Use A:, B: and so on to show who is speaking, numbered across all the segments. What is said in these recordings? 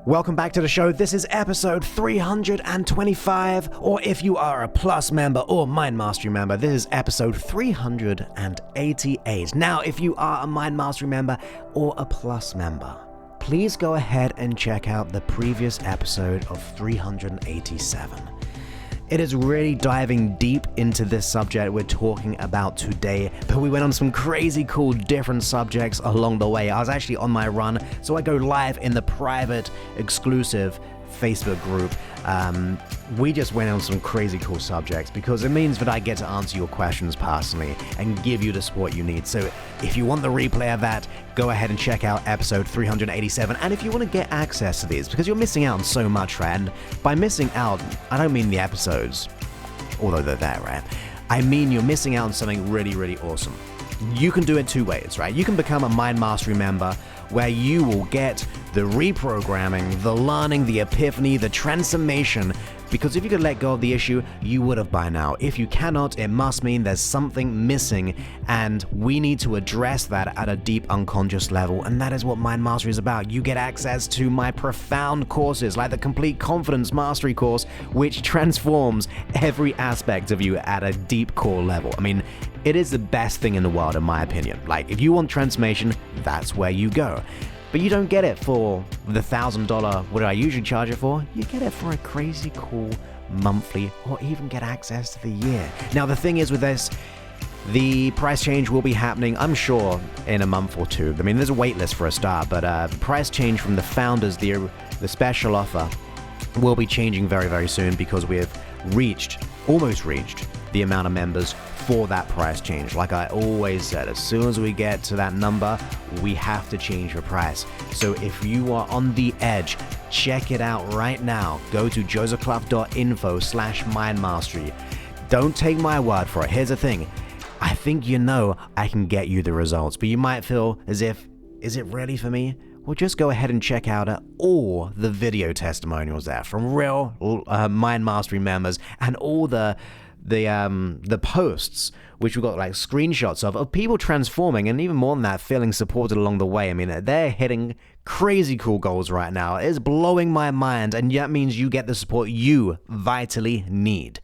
A: Welcome back to the show. This is episode 325, or if you are a Plus member or Mind Mastery member, this is episode 388. Now, if you are a Mind Mastery member or a Plus member, please go ahead and check out the previous episode of 387. It is really diving deep into this subject we're talking about today, but we went on some crazy cool different subjects along the way. I was actually on my run, so I go live in the private, exclusive Facebook group. We just went on some crazy cool subjects because it means that I get to answer your questions personally and give you the support you need. So if you want the replay of that, go ahead and check out episode 387. And if you want to get access to these, because you're missing out on so much, right? And by missing out, I don't mean the episodes, although they're there, right? I mean you're missing out on something really, really awesome. You can do it two ways, right? You can become a Mind Mastery member where you will get the reprogramming, the learning, the epiphany, the transformation, because if you could let go of the issue, you would have by now. If you cannot, it must mean there's something missing, and we need to address that at a deep unconscious level, and that is what Mind Mastery is about. You get access to my profound courses, like the Complete Confidence Mastery course, which transforms every aspect of you at a deep core level. I mean, it is the best thing in the world, in my opinion. Like, if you want transformation, that's where you go. But you don't get it for the $1,000, what do I usually charge it for? You get it for a crazy cool monthly, or even get access to the year. Now, the thing is with this, the price change will be happening, I'm sure, in a month or two. I mean, there's a wait list for a start, but the price change from the founders, the special offer, will be changing very, very soon because we have almost reached the amount of members for that price change. Like I always said, as soon as we get to that number, we have to change the price. So if you are on the edge, check it out right now. Go to josephclough.info/mindmastery. Don't take my word for it. Here's the thing. I think you know I can get you the results, but you might feel as if, is it really for me? Well, just go ahead and check out all the video testimonials there from real Mind Mastery members, and all the posts, which we've got like screenshots of people transforming, and even more than that, feeling supported along the way. I mean, they're hitting crazy cool goals right now. It's blowing my mind, and that means you get the support you vitally need.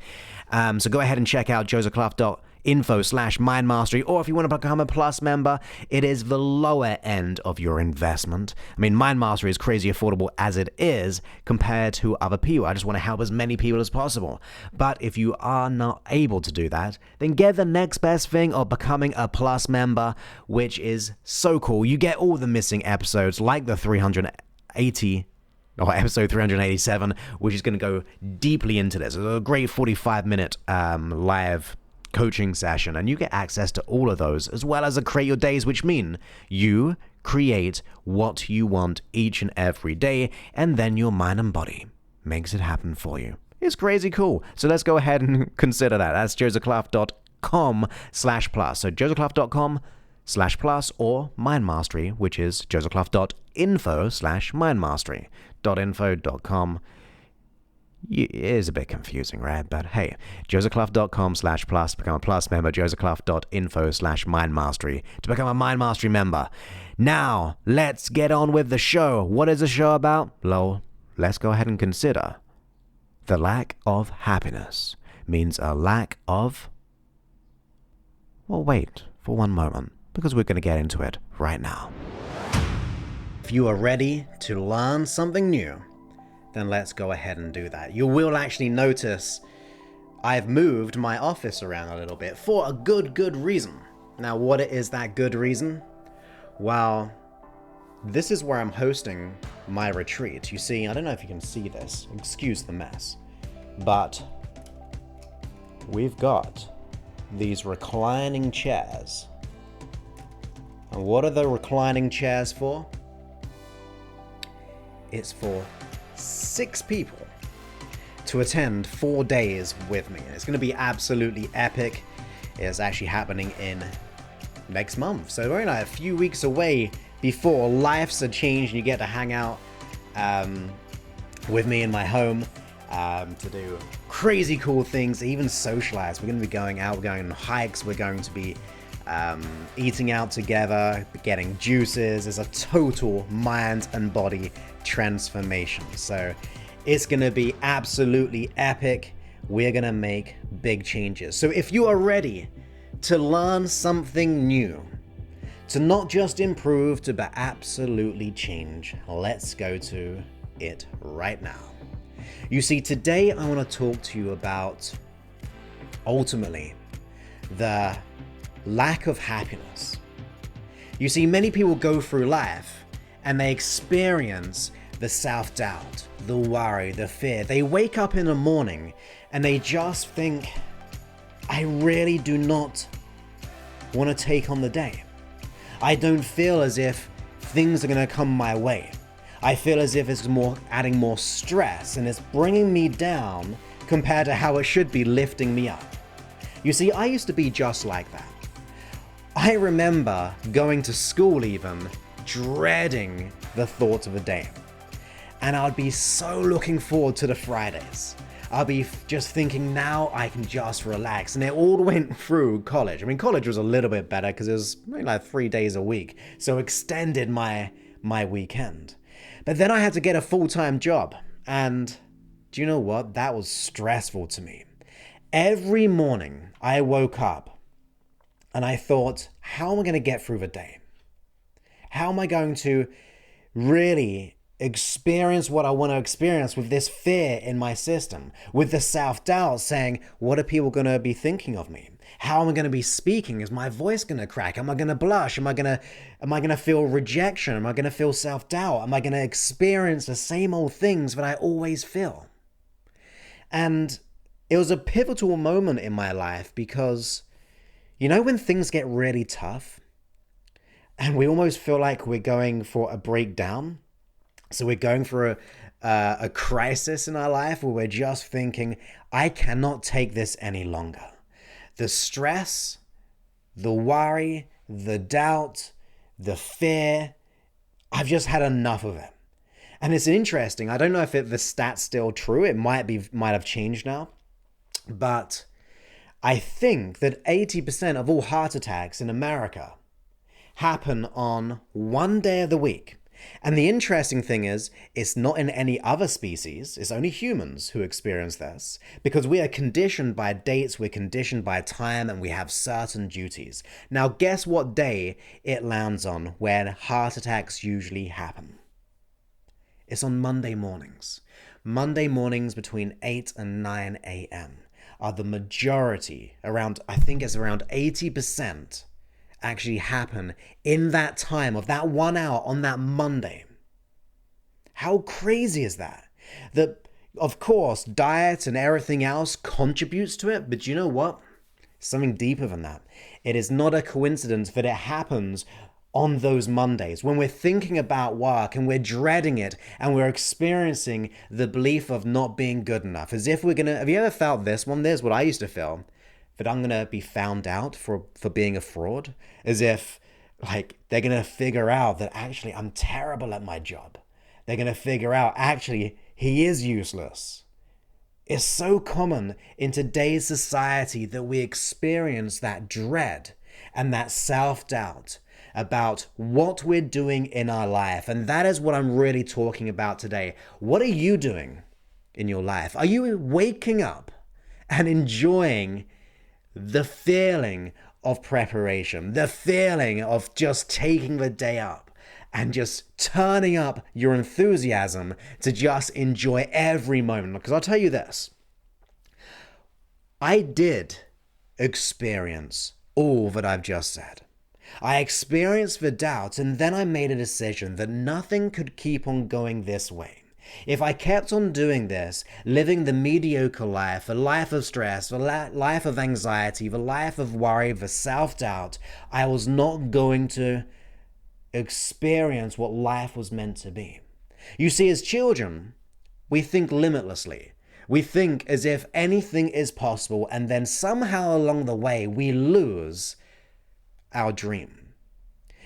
A: So go ahead and check out josephclough.info/mindmastery, or if you want to become a Plus member, it is the lower end of your investment. I mean, Mind Mastery is crazy affordable as it is compared to other people. I just want to help as many people as possible. But if you are not able to do that, then get the next best thing of becoming a Plus member, which is so cool. You get all the missing episodes, like the 380 or episode 387, which is going to go deeply into this. It's a great 45-minute live coaching session, and you get access to all of those, as well as a Create Your Days, which mean you create what you want each and every day, and then your mind and body makes it happen for you. It's crazy cool. So let's go ahead and consider that. That's josephclough.com/plus. So josephclough.com/plus, or Mind Mastery, which is josephclough.info/mindmastery. .info.com. It is a bit confusing, right? But hey, josephclough.com/plus, become a Plus member, josephclough.info/mindmastery to become a Mind Mastery member. Now, let's get on with the show. What is the show about? Well, let's go ahead and consider the lack of happiness means a lack of... Well, wait for one moment, because we're going to get into it right now. If you are ready to learn something new, then let's go ahead and do that. You will actually notice I've moved my office around a little bit for a good reason. Now, what is that good reason? Well, this is where I'm hosting my retreat. You see, I don't know if you can see this. Excuse the mess. But we've got these reclining chairs. And what are the reclining chairs for? It's for 6 people to attend 4 days with me. It's going to be absolutely epic. It's actually happening in next month. So we're only like a few weeks away before life's a change and you get to hang out with me in my home to do crazy cool things, even socialize. We're going to be going out, we're going on hikes, we're going to be eating out together, getting juices. Is a total mind and body transformation. So it's going to be absolutely epic. We're going to make big changes. So if you are ready to learn something new, to not just improve, but absolutely change, let's go to it right now. You see, today I want to talk to you about, ultimately, the lack of happiness. You see, many people go through life and they experience the self-doubt, the worry, the fear. They wake up in the morning and they just think, I really do not want to take on the day. I don't feel as if things are going to come my way. I feel as if it's adding more stress and it's bringing me down compared to how it should be lifting me up. You see, I used to be just like that. I remember going to school even, dreading the thought of a day. And I'd be so looking forward to the Fridays. I'll be just thinking, now I can just relax. And it all went through college. I mean, college was a little bit better because it was maybe like 3 days a week. So extended my weekend. But then I had to get a full-time job. And do you know what? That was stressful to me. Every morning I woke up and I thought, how am I going to get through the day? How am I going to really experience what I want to experience with this fear in my system, with the self-doubt saying, what are people going to be thinking of me? How am I going to be speaking? Is my voice going to crack? Am I going to blush? Am I going to feel rejection? Am I going to feel self-doubt? Am I going to experience the same old things that I always feel? And it was a pivotal moment in my life because, you know, when things get really tough and we almost feel like we're going for a breakdown, so we're going for a crisis in our life where we're just thinking, I cannot take this any longer. The stress, the worry, the doubt, the fear, I've just had enough of it. And it's interesting. I don't know if the stat's still true. It might have changed now. But I think that 80% of all heart attacks in America happen on one day of the week. And the interesting thing is, it's not in any other species. It's only humans who experience this because we are conditioned by dates, we're conditioned by time, and we have certain duties. Now, guess what day it lands on when heart attacks usually happen? It's on Monday mornings. Monday mornings between 8 and 9 a.m. are the majority, I think it's around 80%, actually happen in that time of that 1 hour on that Monday. How crazy is that? That, of course, diet and everything else contributes to it, but you know what? Something deeper than that. It is not a coincidence that it happens on those Mondays when we're thinking about work and we're dreading it and we're experiencing the belief of not being good enough. As if have you ever felt this one? There's what I used to feel. That I'm going to be found out for being a fraud, as if like they're going to figure out that actually I'm terrible at my job. They're going to figure out actually he is useless. It's so common in today's society that we experience that dread and that self-doubt about what we're doing in our life. And that is what I'm really talking about today. What are you doing in your life? Are you waking up and enjoying the feeling of preparation, the feeling of just taking the day up and just turning up your enthusiasm to just enjoy every moment? Because I'll tell you this, I did experience all that I've just said. I experienced the doubt, and then I made a decision that nothing could keep on going this way. If I kept on doing this, living the mediocre life, a life of stress, a life of anxiety, the life of worry, the self-doubt, I was not going to experience what life was meant to be. You see, as children, we think limitlessly. We think as if anything is possible, and then somehow along the way, we lose our dream.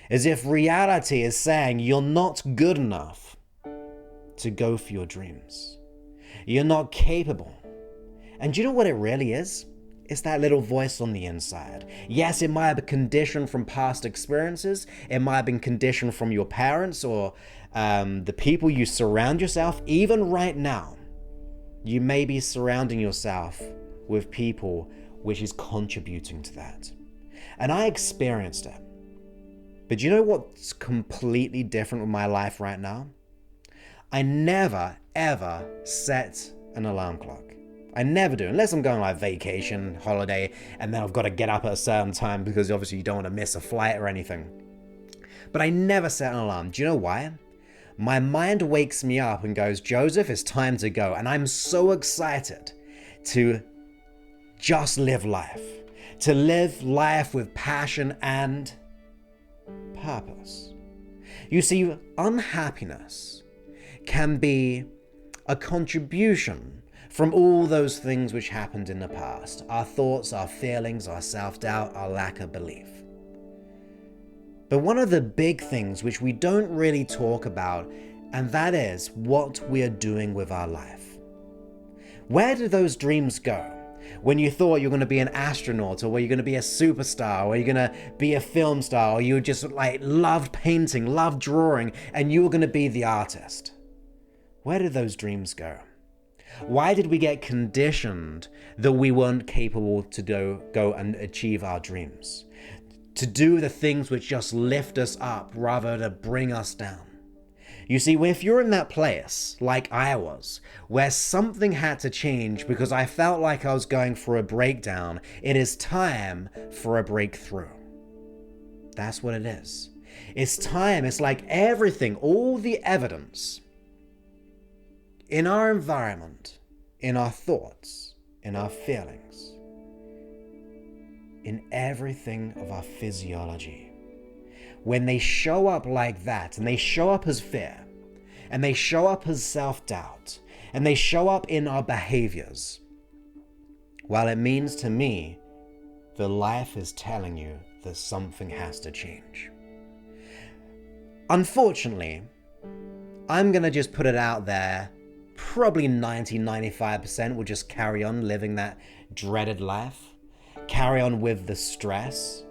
A: As if reality is saying you're not good enough to go for your dreams. You're not capable. And do you know what it really is? It's that little voice on the inside. Yes, it might have been conditioned from past experiences. It might have been conditioned from your parents or the people you surround yourself. Even right now, you may be surrounding yourself with people which is contributing to that. And I experienced it. But you know what's completely different with my life right now? I never, ever set an alarm clock. I never do, unless I'm going like vacation, holiday, and then I've got to get up at a certain time because obviously you don't want to miss a flight or anything. But I never set an alarm. Do you know why? My mind wakes me up and goes, Joseph, it's time to go. And I'm so excited to just live life. To live life with passion and purpose. You see, unhappiness can be a contribution from all those things which happened in the past. Our thoughts, our feelings, our self-doubt, our lack of belief. But one of the big things which we don't really talk about, and that is what we are doing with our life. Where do those dreams go? When you thought you're going to be an astronaut, or were you going to be a superstar, or you're going to be a film star, or you just like loved painting, loved drawing, and you were going to be the artist. Where did those dreams go? Why did we get conditioned that we weren't capable to go and achieve our dreams? To do the things which just lift us up rather than bring us down. You see, if you're in that place, like I was, where something had to change because I felt like I was going for a breakdown, it is time for a breakthrough. That's what it is. It's time. It's like everything, all the evidence in our environment, in our thoughts, in our feelings, in everything of our physiology. When they show up like that, and they show up as fear, and they show up as self-doubt, and they show up in our behaviors, well, it means to me that life is telling you that something has to change. Unfortunately, I'm going to just put it out there, probably 90-95% will just carry on living that dreaded life, carry on with the stress,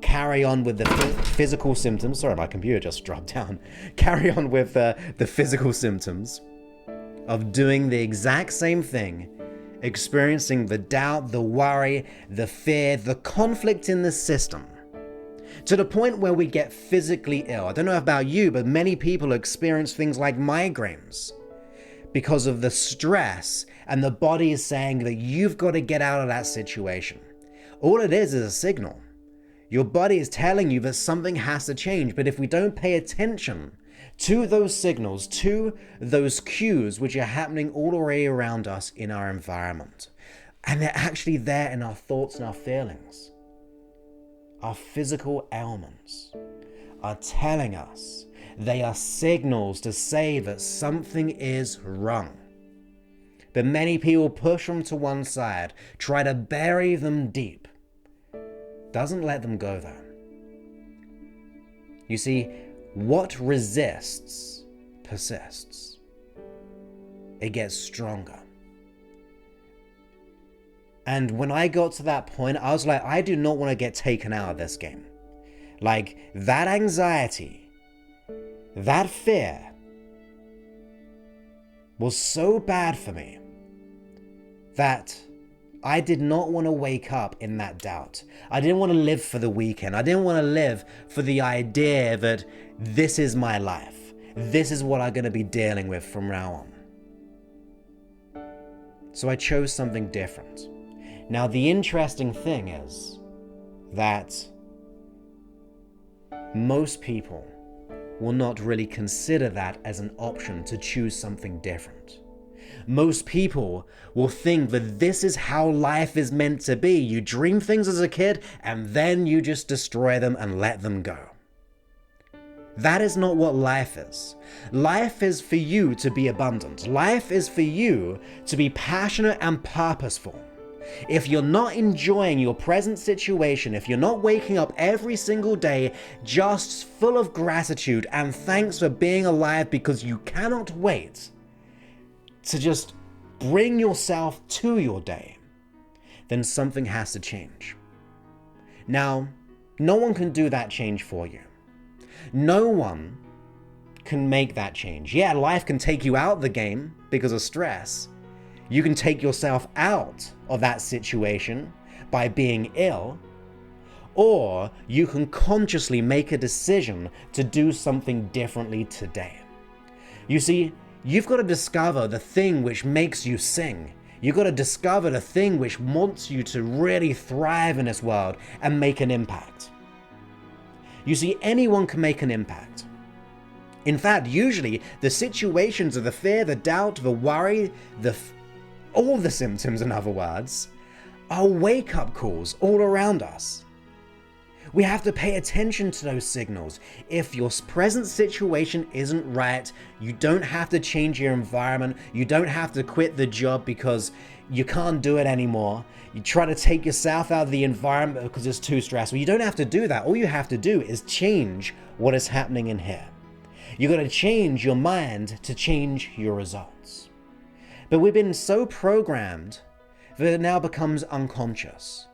A: carry on with the physical symptoms. Sorry, my computer just dropped down. Carry on with the physical symptoms of doing the exact same thing, experiencing the doubt, the worry, the fear, the conflict in the system, to the point where we get physically ill. I don't know about you, but many people experience things like migraines because of the stress, and the body is saying that you've got to get out of that situation. All it is a signal. Your body is telling you that something has to change, but if we don't pay attention to those signals, to those cues which are happening all the way around us in our environment, and they're actually there in our thoughts and our feelings, our physical ailments are telling us, they are signals to say that something is wrong. But many people push them to one side, try to bury them deep. Doesn't let them go there. You see, what resists persists. It gets stronger. And when I got to that point, I was like, I do not want to get taken out of this game. Like, that anxiety, that fear was so bad for me that I did not want to wake up in that doubt. I didn't want to live for the weekend. I didn't want to live for the idea that this is my life. This is what I'm going to be dealing with from now on. So I chose something different. Now, the interesting thing is that most people will not really consider that as an option to choose something different. Most people will think that this is how life is meant to be. You dream things as a kid and then you just destroy them and let them go. That is not what life is. Life is for you to be abundant. Life is for you to be passionate and purposeful. If you're not enjoying your present situation, if you're not waking up every single day just full of gratitude and thanks for being alive because you cannot wait to just bring yourself to your day, then something has to change. Now, no one can do that change for you. No one can make that change. Yeah, life can take you out of the game because of stress. You can take yourself out of that situation by being ill, or you can consciously make a decision to do something differently today. You see, you've got to discover the thing which makes you sing. You've got to discover the thing which wants you to really thrive in this world and make an impact. You see, anyone can make an impact. In fact, usually the situations of the fear, the doubt, the worry, all the symptoms, in other words, are wake-up calls all around us. We have to pay attention to those signals. If your present situation isn't right, you don't have to change your environment. You don't have to quit the job because you can't do it anymore. You try to take yourself out of the environment because it's too stressful. You don't have to do that. All you have to do is change what is happening in here. You got to change your mind to change your results. But we've been so programmed that it now becomes unconscious.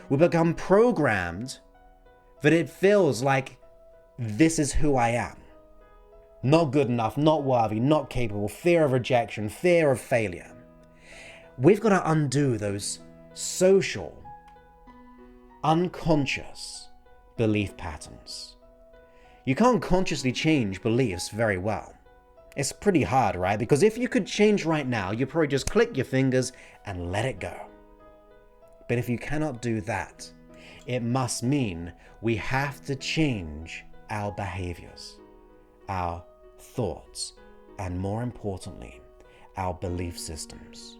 A: We become programmed that it feels like this is who I am. Not good enough, not worthy, not capable, fear of rejection, fear of failure. We've got to undo those social, unconscious belief patterns. You can't consciously change beliefs very well. It's pretty hard, right? Because if you could change right now, you probably just click your fingers and let it go. But if you cannot do that, it must mean we have to change our behaviors, our thoughts, and more importantly, our belief systems.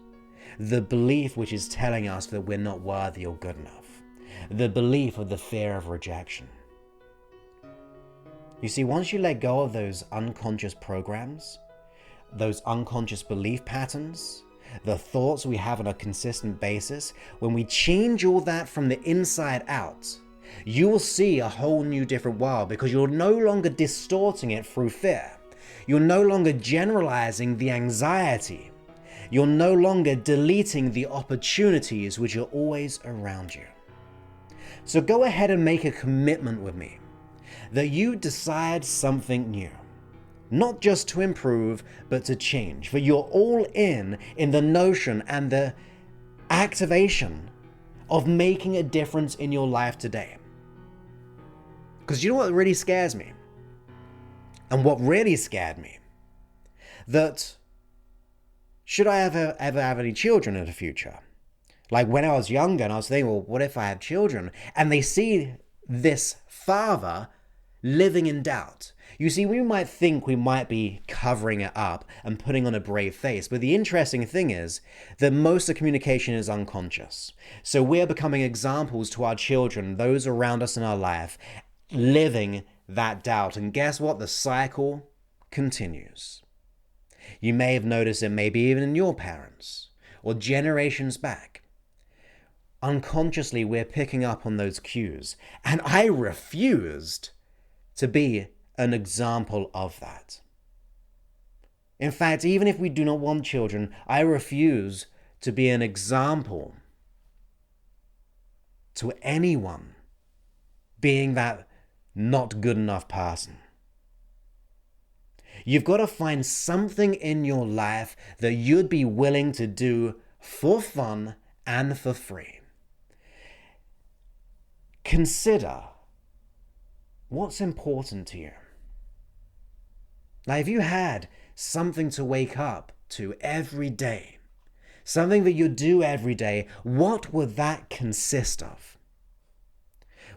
A: The belief which is telling us that we're not worthy or good enough. The belief of the fear of rejection. You see, once you let go of those unconscious programs, those unconscious belief patterns, the thoughts we have on a consistent basis, when we change all that from the inside out, you will see a whole new different world because you're no longer distorting it through fear. You're no longer generalizing the anxiety. You're no longer deleting the opportunities which are always around you. So go ahead and make a commitment with me that you decide something new. Not just to improve, but to change. For you're all in the notion and the activation of making a difference in your life today. Because you know what really scares me? And what really scared me? That should I ever have any children in the future? Like when I was younger and I was thinking, well, what if I have children? And they see this father living in doubt. You see, we might think we might be covering it up and putting on a brave face, but the interesting thing is that most of communication is unconscious. So we're becoming examples to our children, those around us in our life, living that doubt. And guess what? The cycle continues. You may have noticed it maybe even in your parents or generations back. Unconsciously, we're picking up on those cues. And I refused to be an example of that. In fact, even if we do not want children, I refuse to be an example to anyone being that not good enough person. You've got to find something in your life that you'd be willing to do for fun and for free. Consider what's important to you. Now, if you had something to wake up to every day, something that you do every day, what would that consist of?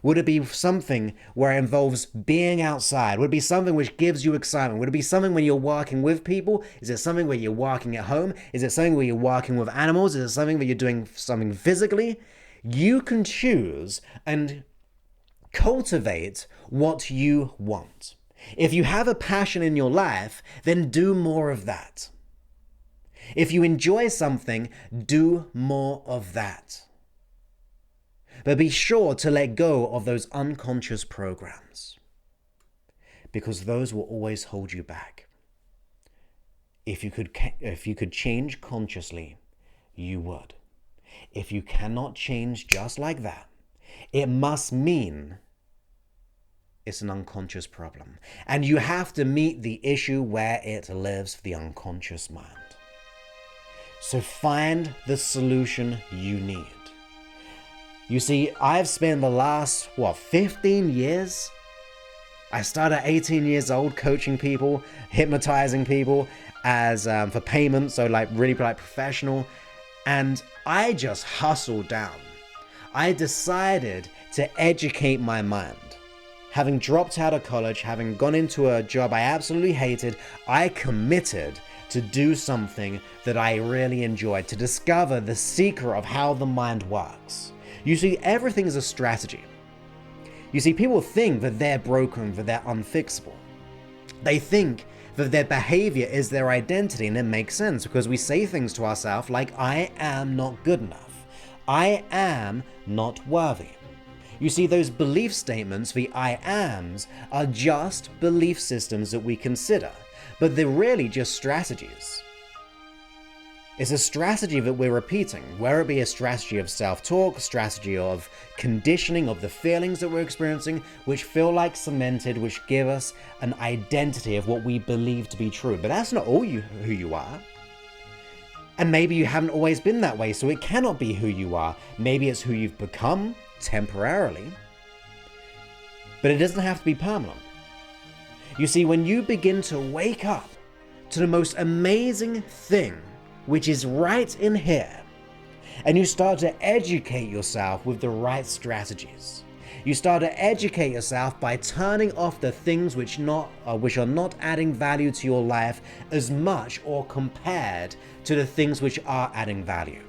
A: Would it be something where it involves being outside? Would it be something which gives you excitement? Would it be something when you're working with people? Is it something where you're working at home? Is it something where you're working with animals? Is it something where you're doing something physically? You can choose and cultivate what you want. If you have a passion in your life, then do more of that. If you enjoy something, do more of that. But be sure to let go of those unconscious programs, because those will always hold you back. If you could change consciously, you would. If you cannot change just like that, it must mean it's an unconscious problem. And you have to meet the issue where it lives, the unconscious mind. So find the solution you need. You see, I've spent the last, 15 years? I started at 18 years old coaching people, hypnotizing people as for payment, so really professional. And I just hustled down. I decided to educate my mind. Having dropped out of college, having gone into a job I absolutely hated, I committed to do something that I really enjoyed, to discover the secret of how the mind works. You see, everything is a strategy. You see, people think that they're broken, that they're unfixable. They think that their behavior is their identity, and it makes sense because we say things to ourselves like, I am not good enough. I am not worthy. You see, those belief statements, the I ams, are just belief systems that we consider, but they're really just strategies. It's a strategy that we're repeating, whether it be a strategy of self-talk, a strategy of conditioning of the feelings that we're experiencing, which feel like cemented, which give us an identity of what we believe to be true. But that's not all who you are. And maybe you haven't always been that way, so it cannot be who you are. Maybe it's who you've become temporarily, but it doesn't have to be permanent. You see, when you begin to wake up to the most amazing thing, which is right in here, and you start to educate yourself with the right strategies. You start to educate yourself by turning off the things which are not adding value to your life as much or compared to the things which are adding value.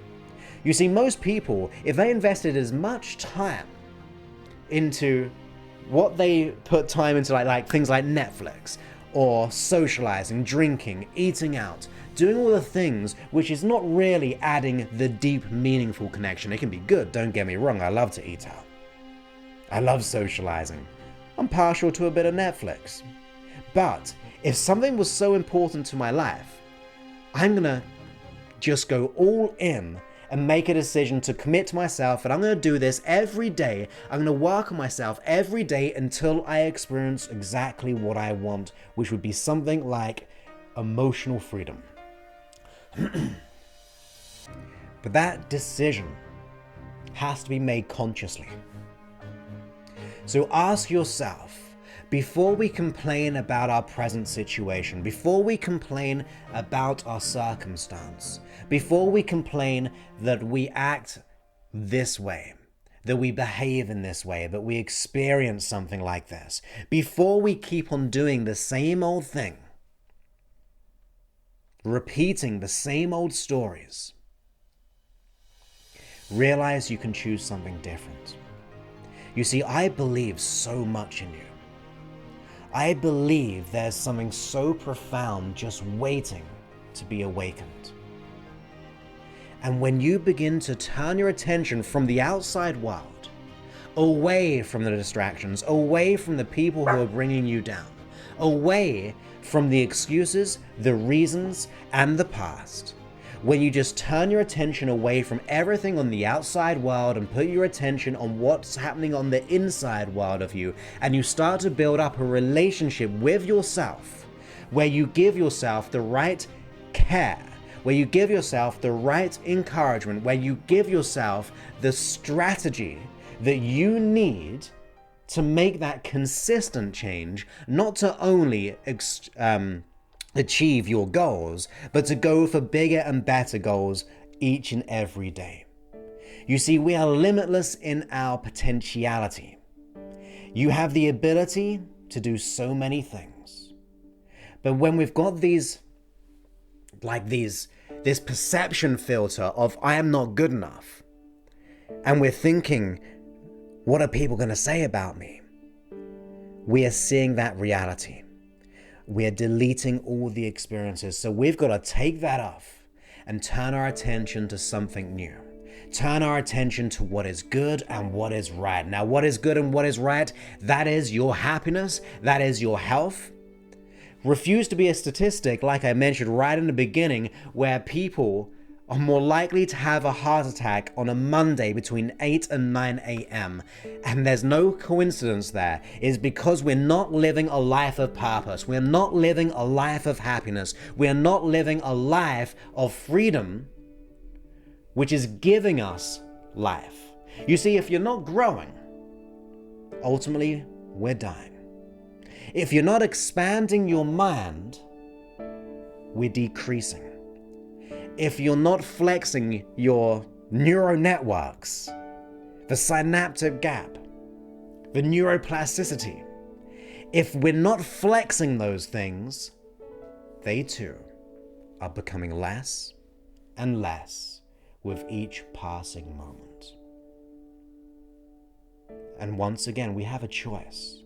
A: You see, most people, if they invested as much time into what they put time into, like things like Netflix or socializing, drinking, eating out, doing all the things which is not really adding the deep, meaningful connection. It can be good, don't get me wrong, I love to eat out. I love socializing. I'm partial to a bit of Netflix. But if something was so important to my life, I'm gonna just go all in and make a decision to commit to myself, and I'm gonna do this every day. I'm gonna work on myself every day until I experience exactly what I want, which would be something like emotional freedom. But that decision has to be made consciously. So ask yourself, before we complain about our present situation, before we complain about our circumstance, before we complain that we act this way, that we behave in this way, that we experience something like this, before we keep on doing the same old thing, repeating the same old stories, realize you can choose something different. You see, I believe so much in you. I believe there's something so profound just waiting to be awakened. And when you begin to turn your attention from the outside world, away from the distractions, away from the people who are bringing you down, away from the excuses, the reasons, and the past, when you just turn your attention away from everything on the outside world and put your attention on what's happening on the inside world of you, and you start to build up a relationship with yourself, where you give yourself the right care, where you give yourself the right encouragement, where you give yourself the strategy that you need to make that consistent change, not to only achieve your goals, but to go for bigger and better goals each and every day. You see, we are limitless in our potentiality. You have the ability to do so many things. But when we've got this perception filter of I am not good enough, and we're thinking, what are people going to say about me? We are seeing that reality. We are deleting all the experiences. So we've got to take that off and turn our attention to something new. Turn our attention to what is good and what is right. Now, what is good and what is right? That is your happiness. That is your health. Refuse to be a statistic, like I mentioned right in the beginning, where people are more likely to have a heart attack on a Monday between 8 and 9 a.m. And there's no coincidence there. It's because we're not living a life of purpose. We're not living a life of happiness. We're not living a life of freedom, which is giving us life. You see, if you're not growing, ultimately, we're dying. If you're not expanding your mind, we're decreasing. If you're not flexing your neural networks, the synaptic gap, the neuroplasticity, if we're not flexing those things, they too are becoming less and less with each passing moment. And once again, we have a choice.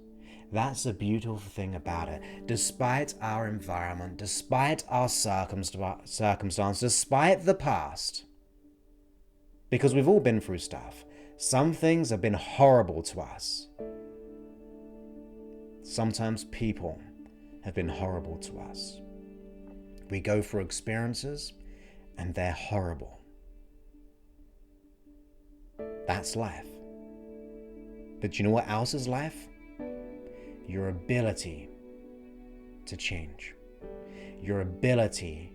A: That's the beautiful thing about it. Despite our environment, despite our circumstance, despite the past, because we've all been through stuff. Some things have been horrible to us. Sometimes people have been horrible to us. We go through experiences and they're horrible. That's life. But you know what else is life? Your ability to change, your ability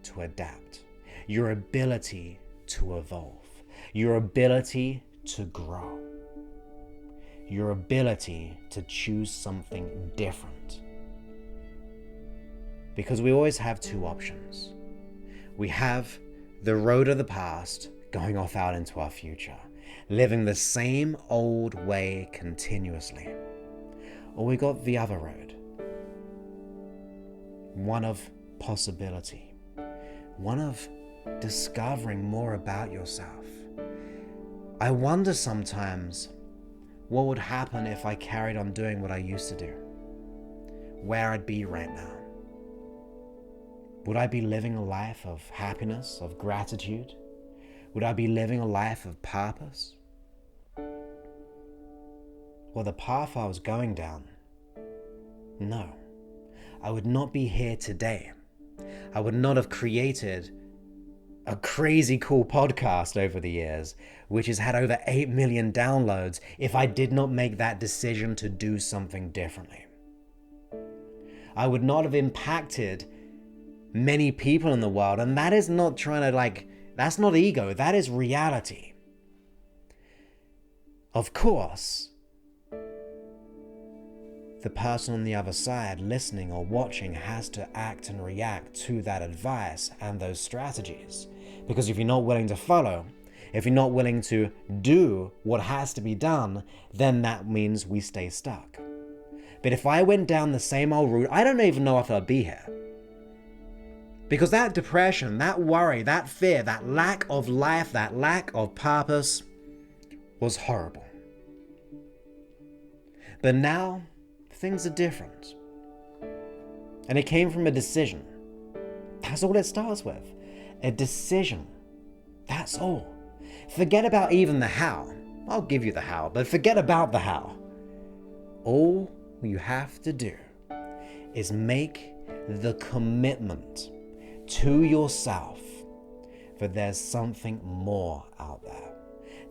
A: to adapt, your ability to evolve, your ability to grow, your ability to choose something different. Because we always have two options. We have the road of the past going off out into our future, living the same old way continuously. Or we got the other road, one of possibility, one of discovering more about yourself. I wonder sometimes what would happen if I carried on doing what I used to do, where I'd be right now. Would I be living a life of happiness, of gratitude? Would I be living a life of purpose? Well, the path I was going down, no, I would not be here today. I would not have created a crazy cool podcast over the years, which has had over 8 million downloads, if I did not make that decision to do something differently. I would not have impacted many people in the world, and that is not trying to that's not ego, that is reality. Of course, the person on the other side listening or watching has to act and react to that advice and those strategies. Because if you're not willing to follow, if you're not willing to do what has to be done, then that means we stay stuck. But if I went down the same old route, I don't even know if I'd be here. Because that depression, that worry, that fear, that lack of life, that lack of purpose was horrible. But now, things are different. And it came from a decision. That's all it starts with. A decision. That's all. Forget about even the how. I'll give you the how, but forget about the how. All you have to do is make the commitment to yourself that there's something more out there.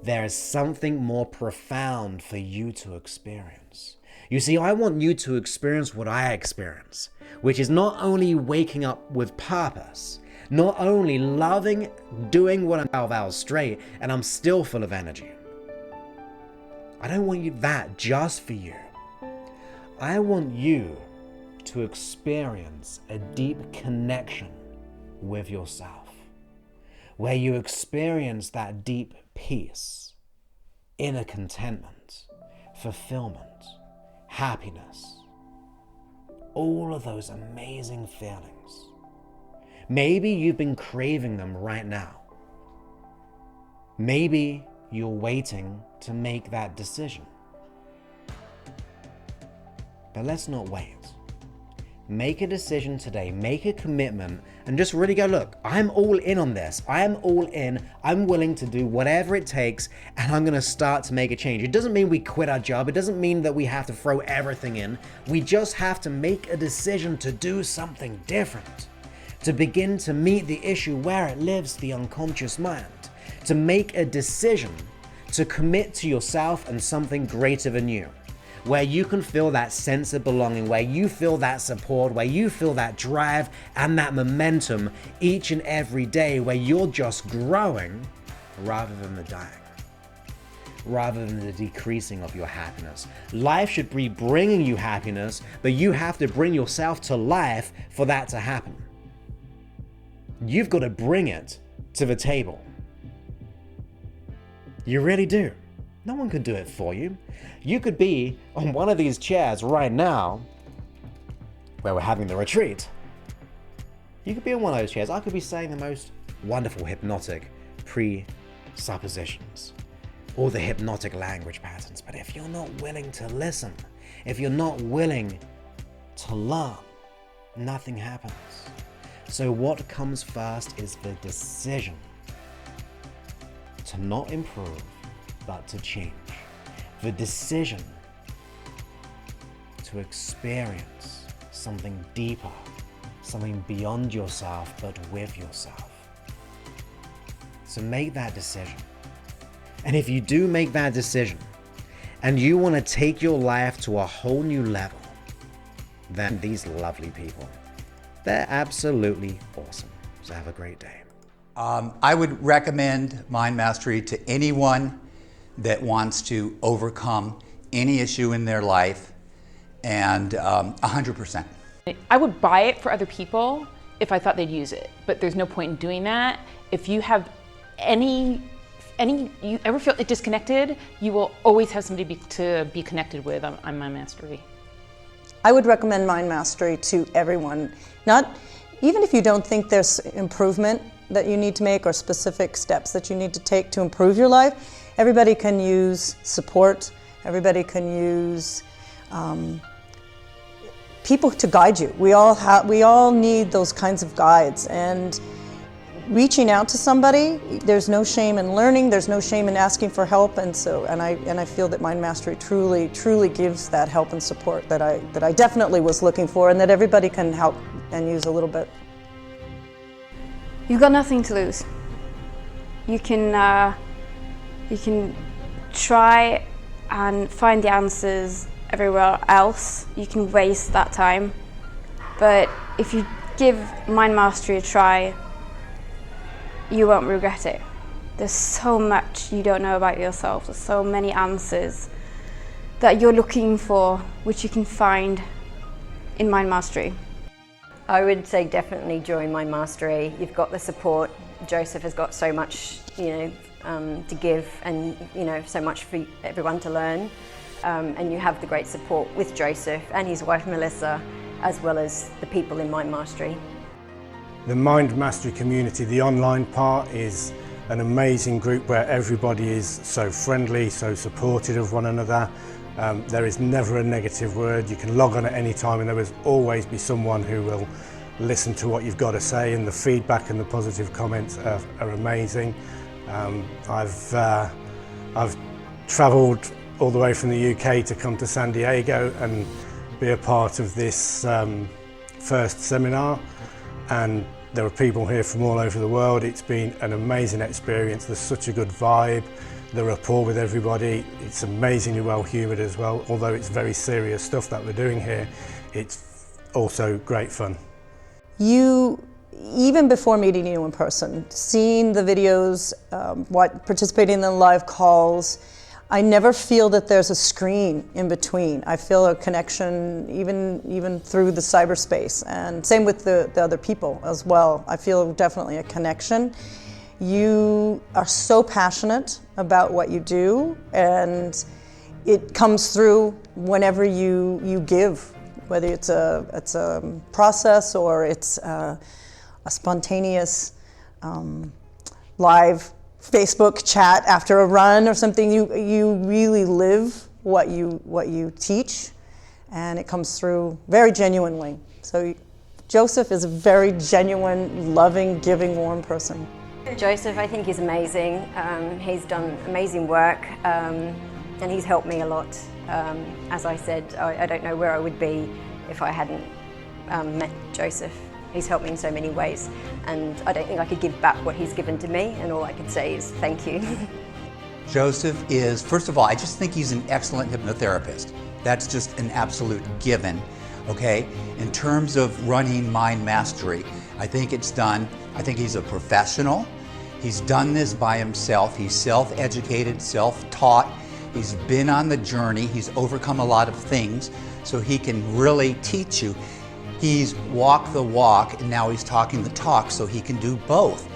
A: There is something more profound for you to experience. You see, I want you to experience what I experience, which is not only waking up with purpose, not only loving doing what I'm 12 hours straight and I'm still full of energy. I don't want you that just for you. I want you to experience a deep connection with yourself, where you experience that deep peace, inner contentment, fulfillment, happiness, all of those amazing feelings. Maybe you've been craving them right now. Maybe you're waiting to make that decision. But let's not wait. Make a decision today, make a commitment, and just really go, look, I'm all in on this. I am all in. I'm willing to do whatever it takes, and I'm going to start to make a change. It doesn't mean we quit our job. It doesn't mean that we have to throw everything in. We just have to make a decision to do something different. to begin to meet the issue where it lives, the unconscious mind, to make a decision to commit to yourself and something greater than you, where you can feel that sense of belonging, where you feel that support, where you feel that drive and that momentum each and every day, where you're just growing rather than the dying, rather than the decreasing of your happiness. Life should be bringing you happiness, but you have to bring yourself to life for that to happen. You've got to bring it to the table. You really do. No one can do it for you. You could be on one of these chairs right now, where we're having the retreat. You could be on one of those chairs. I could be saying the most wonderful hypnotic presuppositions, all the hypnotic language patterns. But if you're not willing to listen, if you're not willing to learn, nothing happens. So what comes first is the decision to not improve, but to change. The decision to experience something deeper, something beyond yourself, but with yourself. So make that decision. And if you do make that decision, and you want to take your life to a whole new level, then these lovely people, they're absolutely awesome. So have a great day.
B: I would recommend Mind Mastery to anyone that wants to overcome any issue in their life, and 100%.
C: I would buy it for other people if I thought they'd use it, but there's no point in doing that. If you have you ever feel disconnected, you will always have somebody to be connected with on Mind Mastery.
D: I would recommend Mind Mastery to everyone. Even if you don't think there's improvement that you need to make or specific steps that you need to take to improve your life, everybody can use support. Everybody can use people to guide you. We all need those kinds of guides, and reaching out to somebody, there's no shame in learning, there's no shame in asking for help, and I feel that Mind Mastery truly gives that help and support that I definitely was looking for, and that everybody can help and use a little bit.
E: You've got nothing to lose. You can try and find the answers everywhere else. You can waste that time, but if you give Mind Mastery a try, you won't regret it. There's so much you don't know about yourself. There's so many answers that you're looking for, which you can find in Mind Mastery.
F: I would say definitely join Mind Mastery. You've got the support. Joseph has got so much, to give, and so much for everyone to learn. And you have the great support with Joseph and his wife Melissa, as well as the people in Mind Mastery.
G: The Mind Mastery community, the online part, is an amazing group where everybody is so friendly, so supportive of one another. There is never a negative word. You can log on at any time and there will always be someone who will listen to what you've got to say, and the feedback and the positive comments are amazing. I've travelled all the way from the UK to come to San Diego and be a part of this first seminar, and there are people here from all over the world. It's been an amazing experience. There's such a good vibe, the rapport with everybody. It's amazingly well humoured as well. Although it's very serious stuff that we're doing here, it's also great fun.
D: Even before meeting you in person, seeing the videos, participating in the live calls, I never feel that there's a screen in between. I feel a connection even through the cyberspace, and same with the other people as well. I feel definitely a connection. You are so passionate about what you do, and it comes through whenever you give, whether it's a process or it's a spontaneous live Facebook chat after a run or something. You really live what you teach, and it comes through very genuinely. So Joseph is a very genuine, loving, giving, warm person.
F: Joseph, I think, is amazing. He's done amazing work, and he's helped me a lot. As I said, I don't know where I would be if I hadn't met Joseph. He's helped me in so many ways, and I don't think I could give back what he's given to me, and all I could say is thank you.
B: Joseph is, first of all, I just think he's an excellent hypnotherapist. That's just an absolute given, okay? In terms of running Mind Mastery, I think he's a professional. He's done this by himself. He's self-educated, self-taught. He's been on the journey. He's overcome a lot of things, so he can really teach you. He's walked the walk, and now he's talking the talk, so he can do both.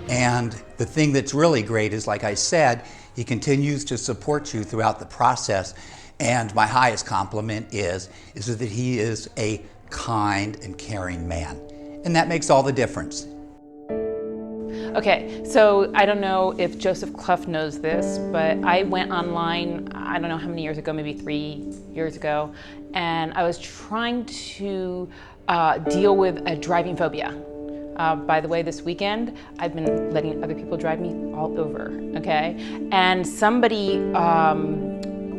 B: And the thing that's really great is, like I said, he continues to support you throughout the process. And my highest compliment is that he is a kind and caring man. And that makes all the difference.
C: Okay, so I don't know if Joseph Clough knows this, but I went online, I don't know how many years ago, maybe 3 years ago, and I was trying to deal with a driving phobia. By the way, this weekend, I've been letting other people drive me all over, okay? And somebody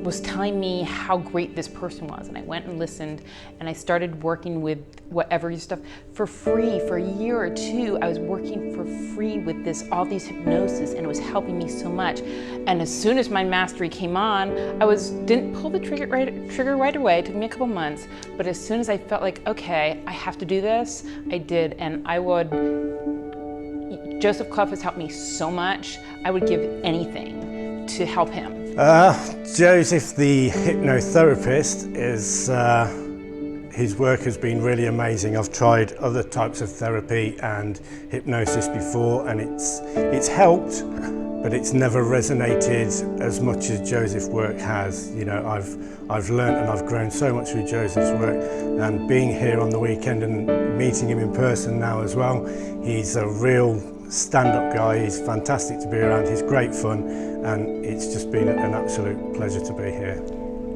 C: was telling me how great this person was, and I went and listened, and I started working with whatever stuff for free for a year or two. I was working for free with all these hypnosis, and it was helping me so much. And as soon as my mastery came on, I didn't pull the trigger right away. It took me a couple months, but as soon as I felt like, okay, I have to do this, I did, and Joseph Clough has helped me so much. I would give anything to help him.
G: Joseph, the hypnotherapist, his work has been really amazing. I've tried other types of therapy and hypnosis before, and it's helped, but it's never resonated as much as Joseph's work has. You know, I've learned and I've grown so much with Joseph's work, and being here on the weekend and meeting him in person now as well, he's a real stand-up guy. He's fantastic to be around. He's great fun, and it's just been an absolute pleasure to be here.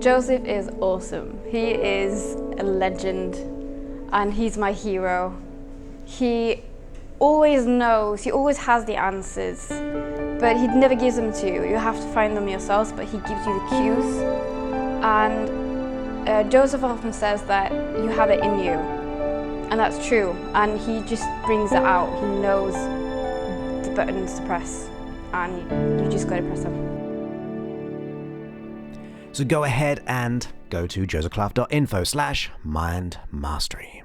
E: Joseph is awesome. He is a legend, and he's my hero. He always knows, he always has the answers, but he never gives them to you. You have to find them yourselves, but he gives you the cues. And Joseph often says that you have it in you, and that's true. And he just brings it out. He knows the buttons to press, and you just got to press them.
A: So go ahead and go to josephclough.info/mindmastery.